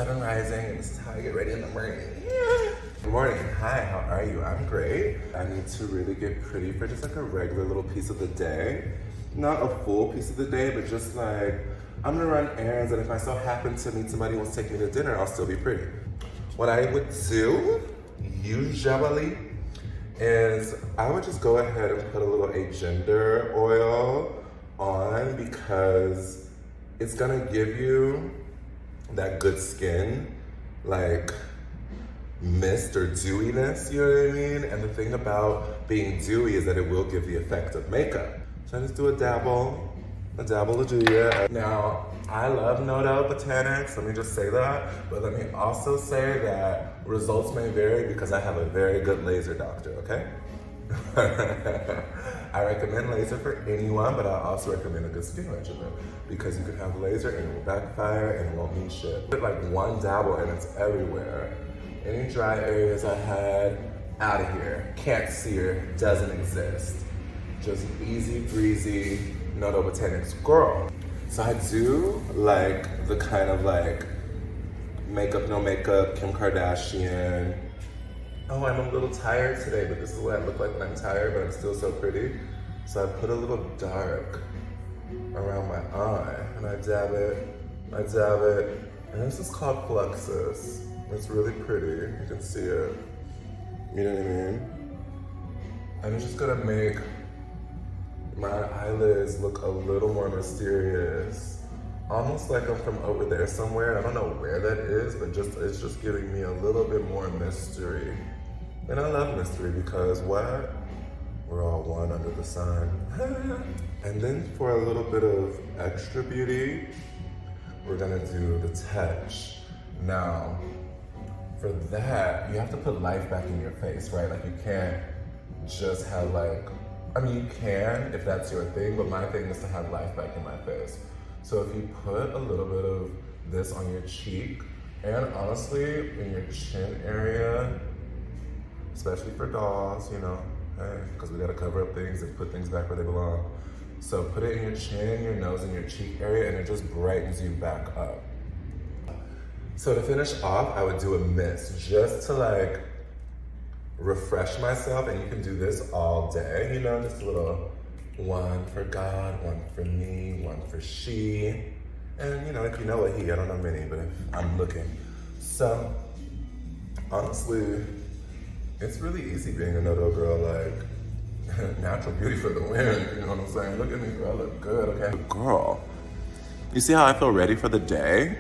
Saturn rising, and this is how I get ready in the morning. Good morning. Hi, how are you? I'm great. I need to really get pretty for just like a regular little piece of the day. Not a full piece of the day, but just like, I'm gonna run errands, and if I so happen to meet somebody who wants to take me to dinner, I'll still be pretty. What I would do, usually, is I would just go ahead and put a little Agender Oil on because it's gonna give you that good skin, like mist or dewiness, you know what I mean? And the thing about being dewy is that it will give the effect of makeup. So I just do a dabble will do ya. Now, I love NOTO botanics, let me just say that, but let me also say that results may vary because I have a very good laser doctor, okay? I recommend laser for anyone, but I also recommend a good skin regimen because you can have laser and it will backfire and it won't mean shit. Put like one dabble and it's everywhere. Any dry areas I had, out of here. Can't see her, doesn't exist. Just easy breezy NOTO botanics girl. So I do like the kind of like makeup, no makeup, Kim Kardashian. Oh, I'm a little tired today, but this is what I look like when I'm tired, but I'm still so pretty. So I put a little dark around my eye, and I dab it, and this is called Fluxus. It's really pretty, you can see it. You know what I mean? I'm just gonna make my eyelids look a little more mysterious. Almost like I'm from over there somewhere. I don't know where that is, but it's just giving me a little bit more mystery. And I love mystery because what? We're all one under the sun. And then for a little bit of extra beauty, we're gonna do the touch. Now, for that, you have to put life back in your face, right? Like you can't just have like, I mean, you can if that's your thing, but my thing is to have life back in my face. So if you put a little bit of this on your cheek, and honestly, in your chin area, especially for dolls, you know, hey, because we gotta cover up things and put things back where they belong. So put it in your chin, your nose, and your cheek area, and it just brightens you back up. So to finish off, I would do a mist just to like refresh myself, and you can do this all day, you know, just a little one for God, one for me, one for she. And you know, if you know a he, I don't know many, but if I'm looking. So honestly, it's really easy being a NOTO girl, like natural beauty for the win, you know what I'm saying? Look at me, girl, I look good, okay? Girl, you see how I feel ready for the day?